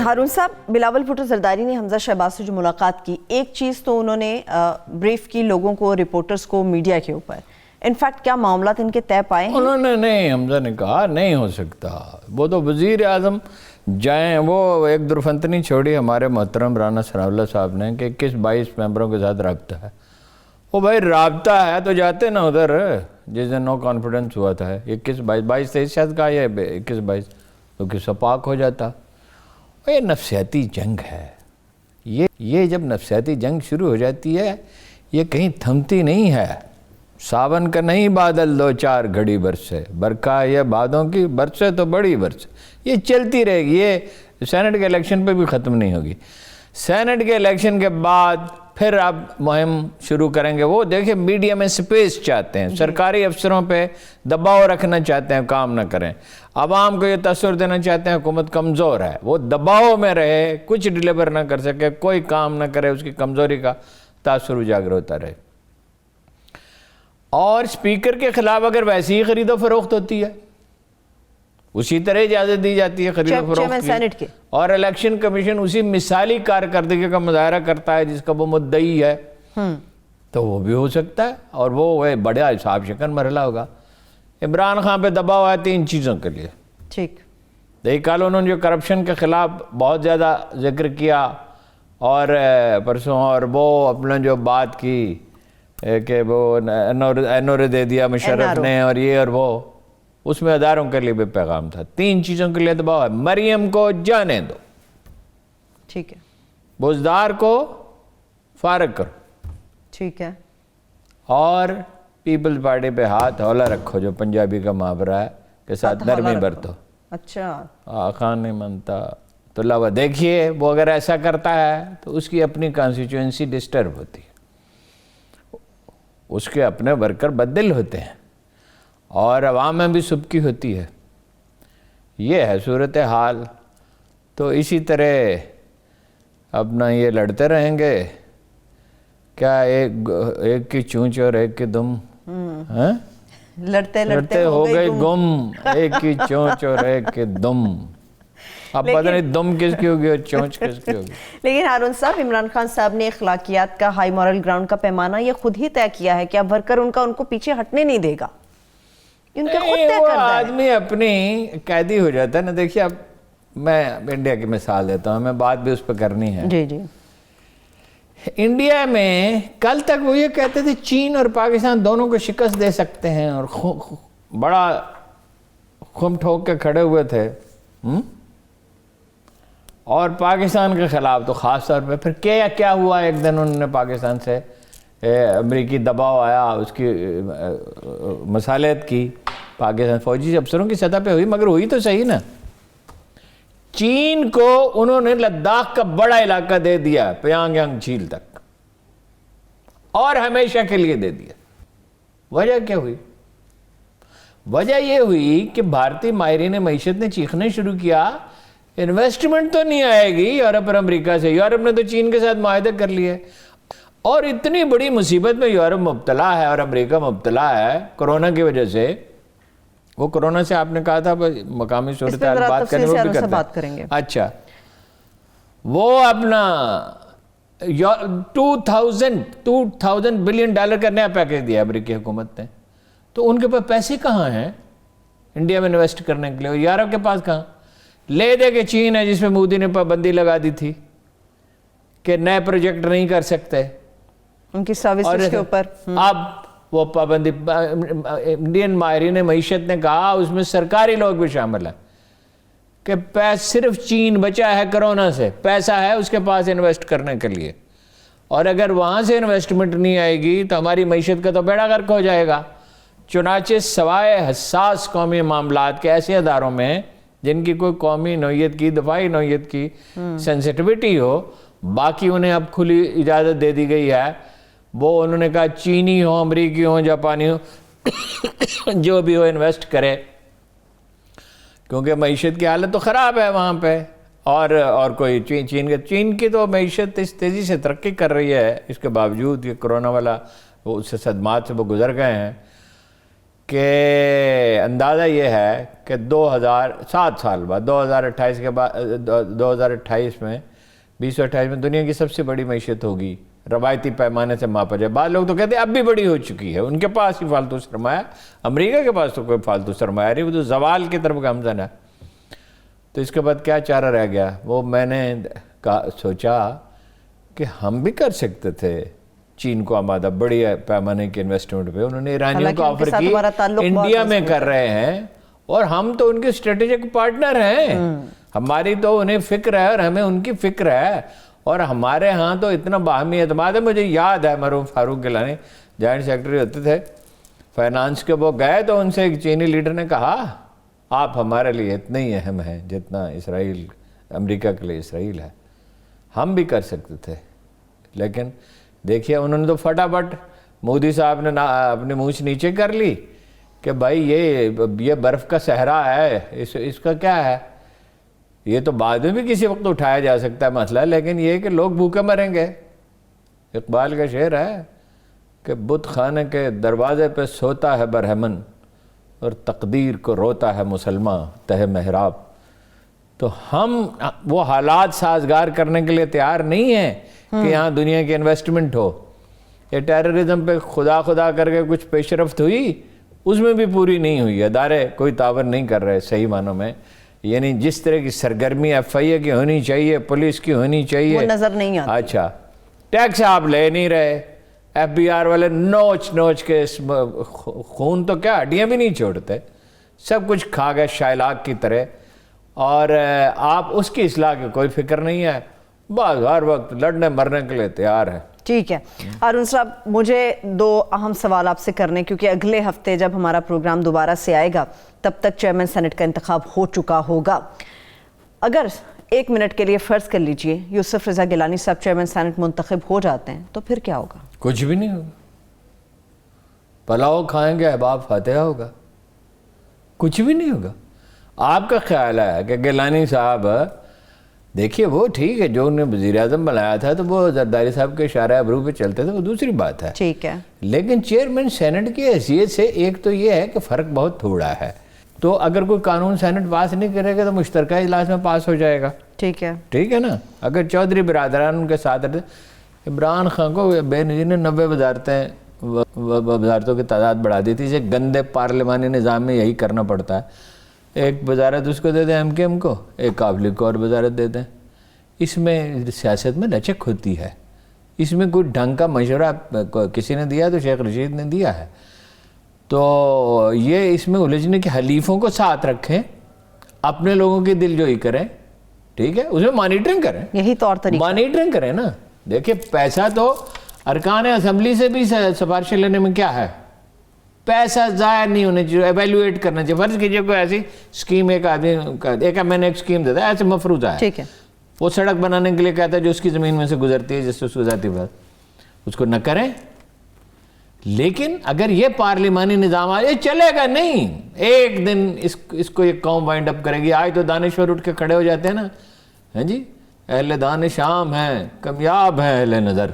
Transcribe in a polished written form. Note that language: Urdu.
ہارون صاحب، بلاول بھٹو زرداری نے حمزہ شہباز سے جو ملاقات کی، ایک چیز تو انہوں نے بریف کی لوگوں کو، رپورٹرز کو، میڈیا کے اوپر، انفیکٹ کیا معاملات ان کے طے پائے ہیں؟ انہوں نے نہیں، حمزہ نے کہا نہیں ہو سکتا. وہ تو وزیر اعظم جائیں، وہ ایک درفنتنی چھوڑی ہمارے محترم رانا ثناءاللہ صاحب نے کہ 21-22 ممبروں کے ساتھ رابطہ ہے. وہ بھائی رابطہ ہے تو جاتے نا ادھر، جس دن نو کانفیڈنس ہوا تھا 21-22 شاید کہا یہ 21-22 تو کس پاک ہو جاتا. یہ نفسیاتی جنگ ہے. یہ جب نفسیاتی جنگ شروع ہو جاتی ہے یہ کہیں تھمتی نہیں ہے. ساون کا نہیں بادل 2-4 گھڑی برسے، برکھا یہ بادوں کی برسے تو بڑی برسے. یہ چلتی رہے گی، یہ سینٹ کے الیکشن پہ بھی ختم نہیں ہوگی. سینٹ کے الیکشن کے بعد پھر آپ مہم شروع کریں گے. وہ دیکھیں میڈیا میں سپیس چاہتے ہیں، سرکاری افسروں پہ دباؤ رکھنا چاہتے ہیں، کام نہ کریں. عوام کو یہ تاثر دینا چاہتے ہیں حکومت کمزور ہے، وہ دباؤ میں رہے، کچھ ڈیلیور نہ کر سکے، کوئی کام نہ کرے، اس کی کمزوری کا تاثر اجاگر ہوتا رہے. اور اسپیکر کے خلاف اگر ویسی ہی خرید و فروخت ہوتی ہے، اسی طرح اجازت دی جاتی ہے خرید و فروخت کی، اور الیکشن کمیشن اسی مثالی کارکردگی کا مظاہرہ کرتا ہے جس کا وہ مدعی ہے، تو وہ بھی ہو سکتا ہے. اور وہ بڑا حساب شکن مرحلہ ہوگا. عمران خان پہ دباؤ ہے 3 چیزوں کے لیے. ٹھیک. کل انہوں نے جو کرپشن کے خلاف بہت زیادہ ذکر کیا، اور پرسوں، اور وہ اپنا جو بات کی کہ وہ NOR دے دیا مشرف نے، اور یہ اور وہ، اس میں اداروں کے لیے بھی پیغام تھا. 3 چیزوں کے لیے دباؤ ہے. مریم کو جانے دو، ٹھیک ہے، بزدار کو فارغ کرو، ٹھیک ہے، اور پیپلز پارٹی پہ ہاتھ ہولا رکھو، جو پنجابی کا محاورہ ہے کے ساتھ نرمی برتو. اچھا، خان نہیں مانتا تو لاوا. دیکھیے وہ اگر ایسا کرتا ہے تو اس کی اپنی کانسٹیچوئنسی ڈسٹرب ہوتی ہے، اس کے اپنے ورکر بدل ہوتے ہیں، اور عوام میں بھی سبکی ہوتی ہے. یہ ہے صورتحال. تو اسی طرح اپنا یہ لڑتے رہیں گے. کیا ایک کی چونچ اور ایک کی دم، لڑتے لڑتے ہو گئی گم، ایک کی چونچ اور ایک کی دم. اب پتہ نہیں دم کس کی ہوگی اور چونچ کس کی ہوگی. لیکن ہارون صاحب، عمران خان صاحب نے اخلاقیات کا ہائی مورل گراؤنڈ کا پیمانہ یہ خود ہی طے کیا ہے کہ اب ورکر ان کو پیچھے ہٹنے نہیں دے گا. ان کے خود طے کردہ ہے. آدمی اپنی قیدی ہو جاتا ہے نا. دیکھیے اب میں انڈیا کی مثال دیتا ہوں، ہمیں بات بھی اس پہ کرنی ہے. جی جی. انڈیا میں کل تک وہ یہ کہتے تھے چین اور پاکستان دونوں کو شکست دے سکتے ہیں، اور بڑا خم ٹھوک کے کھڑے ہوئے تھے، اور پاکستان کے خلاف تو خاص طور پہ. پھر کیا ہوا؟ ایک دن انہوں نے پاکستان سے امریکی دباؤ آیا، اس کی مصالحت کی پاکستان فوجی افسروں کی سطح پہ ہوئی، مگر ہوئی تو صحیح نا. چین کو انہوں نے لداخ کا بڑا علاقہ دے دیا، پیانگ یانگ جھیل تک، اور ہمیشہ کے لیے دے دیا. وجہ کیا ہوئی؟ وجہ یہ ہوئی کہ بھارتی ماہرین معیشت نے چیخنے شروع کیا، انویسٹمنٹ تو نہیں آئے گی یورپ اور امریکہ سے. یورپ نے تو چین کے ساتھ معاہدے کر لیے، اور اتنی بڑی مصیبت میں یورپ مبتلا ہے اور امریکہ مبتلا ہے کورونا کی وجہ سے. وہ کورونا سے آپ نے کہا تھا مقامی صورتحال بات کرنے، وہ بھی کریں گے. اچھا، وہ اپنا 2000 بلین ڈالر کا نیا پیکیج دیا امریکی حکومت نے. تو ان کے پاس پیسے کہاں ہیں انڈیا میں انویسٹ کرنے کے لیے؟ یورپ کے پاس کہاں؟ لے دے کے چین ہے جس میں مودی نے پابندی لگا دی تھی کہ نئے پروجیکٹ نہیں کر سکتے ان کی سروسز کے اوپر. اب وہ پابندی انڈین ماہرین معیشت نے کہا، اس میں سرکاری لوگ بھی شامل ہیں، کہ صرف چین بچا ہے کرونا سے، پیسہ ہے اس کے پاس انویسٹ کرنے کے لیے، اور اگر وہاں سے انویسٹمنٹ نہیں آئے گی تو ہماری معیشت کا تو بیڑا غرق ہو جائے گا. چنانچہ سوائے حساس قومی معاملات کے ایسے اداروں میں جن کی کوئی قومی نوعیت کی، دفاعی نوعیت کی سینسٹیوٹی ہو، باقی انہیں اب کھلی اجازت دے دی گئی ہے. وہ انہوں نے کہا چینی ہو، امریکی ہو، جاپانی ہو، جو بھی ہو انویسٹ کرے، کیونکہ معیشت کی حالت تو خراب ہے وہاں پہ. اور کوئی چین کی تو معیشت اس تیزی سے ترقی کر رہی ہے، اس کے باوجود یہ کرونا والا اس سے صدمات سے وہ گزر گئے ہیں کہ اندازہ یہ ہے کہ 7 سال بعد 2028 کے بعد 2028 میں 2028 میں دنیا کی سب سے بڑی معیشت ہوگی روایتی پیمانے سے ماپا جائے. بعض لوگ تو کہتے ہیں اب بھی بڑی ہو چکی ہے, ان کے پاس ہی فالتو سرمایہ, امریکہ کے پاس تو کوئی فالتو سرمایہ نہیں, وہ تو زوال کی طرف گامزن ہے. تو اس کے بعد کیا چارہ رہ گیا؟ وہ میں نے سوچا کہ ہم بھی کر سکتے تھے چین کو آمادہ بڑی پیمانے کی انویسٹمنٹ پہ. انہوں نے ایرانیوں کو آفر کی, انڈیا میں کر رہے ہیں, اور ہم تو ان کے اسٹریٹجک پارٹنر ہیں. ہماری تو انہیں فکر ہے اور ہمیں ان کی فکر ہے, اور ہمارے ہاں تو اتنا باہمی اعتماد ہے. مجھے یاد ہے مرحوم فاروق گیلانی جوائنٹ سیکرٹری ہوتے تھے فائنانس کے, وہ گئے تو ان سے ایک چینی لیڈر نے کہا آپ ہمارے لیے اتنے ہی اہم ہیں جتنا اسرائیل امریکہ کے لیے اسرائیل ہے. ہم بھی کر سکتے تھے, لیکن دیکھیے انہوں نے تو فٹافٹ مودی صاحب نے اپنی مونچھ نیچے کر لی کہ بھائی یہ برف کا صحرا ہے, اس کا کیا ہے, یہ تو بعد میں بھی کسی وقت اٹھایا جا سکتا ہے مسئلہ, لیکن یہ کہ لوگ بھوکے مریں گے. اقبال کا شعر ہے کہ بت خانے کے دروازے پہ سوتا ہے برہمن اور تقدیر کو روتا ہے مسلمان تہ محراب. تو ہم وہ حالات سازگار کرنے کے لیے تیار نہیں ہیں کہ یہاں دنیا کی انویسٹمنٹ ہو. یہ ٹیررزم پہ خدا کر کے کچھ پیش رفت ہوئی, اس میں بھی پوری نہیں ہوئی. ادارے کوئی تعاون نہیں کر رہے صحیح معنوں میں, یعنی جس طرح کی سرگرمی ایف آئی اے کی ہونی چاہیے, پولیس کی ہونی چاہیے, وہ نظر نہیں آتی. اچھا ٹیکس آپ لے نہیں رہے, ایف بی آر والے نوچ کے خون تو کیا ہڈیاں بھی نہیں چھوڑتے, سب کچھ کھا گئے شائلاک کی طرح, اور آپ اس کی اصلاح کی کوئی فکر نہیں ہے, بس ہر وقت لڑنے مرنے کے لیے تیار ہے. ٹھیک ہے ہارون صاحب, مجھے 2 اہم سوال آپ سے کرنے, کیونکہ اگلے ہفتے جب ہمارا پروگرام دوبارہ سے آئے گا تب تک چیئرمین سینٹ کا انتخاب ہو چکا ہوگا. اگر 1 منٹ کے لیے فرض کر لیجئے یوسف رضا گیلانی صاحب چیئرمین سینٹ منتخب ہو جاتے ہیں تو پھر کیا ہوگا؟ کچھ بھی نہیں ہوگا, پلاؤ کھائیں گے احباب فاتحہ ہوگا, کچھ بھی نہیں ہوگا. آپ کا خیال ہے کہ گیلانی صاحب, دیکھیے وہ ٹھیک ہے جو انہیں وزیر اعظم بنایا تھا تو وہ زرداری صاحب کے اشارہ ابرو پہ چلتے تھے, وہ دوسری بات ہے, ٹھیک ہے, لیکن چیئرمین سینٹ کی حیثیت سے ایک تو یہ ہے کہ فرق بہت تھوڑا ہے. تو اگر کوئی قانون سینٹ پاس نہیں کرے گا تو مشترکہ اجلاس میں پاس ہو جائے گا. ٹھیک ہے نا. اگر چودھری برادران ان کے ساتھ رہتے, عمران خان کو بے نظیر نے 90 وزارتوں کی تعداد بڑھا دی تھی. اسے گندے پارلیمانی نظام میں یہی کرنا پڑتا ہے, ایک وزارت اس کو دے دیں ایم کے ایم کو, ایک قابل کو اور وزارت دے دیں. اس میں سیاست میں لچک ہوتی ہے, اس میں کوئی ڈھنگ کا مشورہ کسی نے دیا تو شیخ رشید نے دیا ہے. تو یہ اس میں الجھنے کے حلیفوں کو ساتھ رکھیں, اپنے لوگوں کی دل جوئی کریں, ٹھیک ہے, اس میں مانیٹرنگ کریں, یہی طور طریقہ مانیٹرنگ کریں نا. دیکھیں پیسہ تو ارکان اسمبلی سے بھی سفارشیں لینے میں کیا ہے, پیسہ ضائع نہیں ہونے چاہیے, ایویلویٹ کرنا چاہیے. فرض کیجئے کوئی ایسی اسکیم ایک آدمی میں نے ایک اسکیم دیتا ہے, ایسے مفروضہ ہے, ٹھیک ہے, وہ سڑک بنانے کے لیے کہتا ہے جو اس کی زمین میں سے گزرتی ہے, جس سے اس کو ذاتی بات, اس کو نہ کریں. لیکن اگر یہ پارلیمانی نظام آئے چلے گا نہیں, ایک دن اس کو یہ قوم وائنڈ اپ کرے گی. آج تو دانشور اٹھ کے کھڑے ہو جاتے ہیں نا, ہاں جی, اہل دانش عام ہیں, کامیاب ہیں اہل نظر,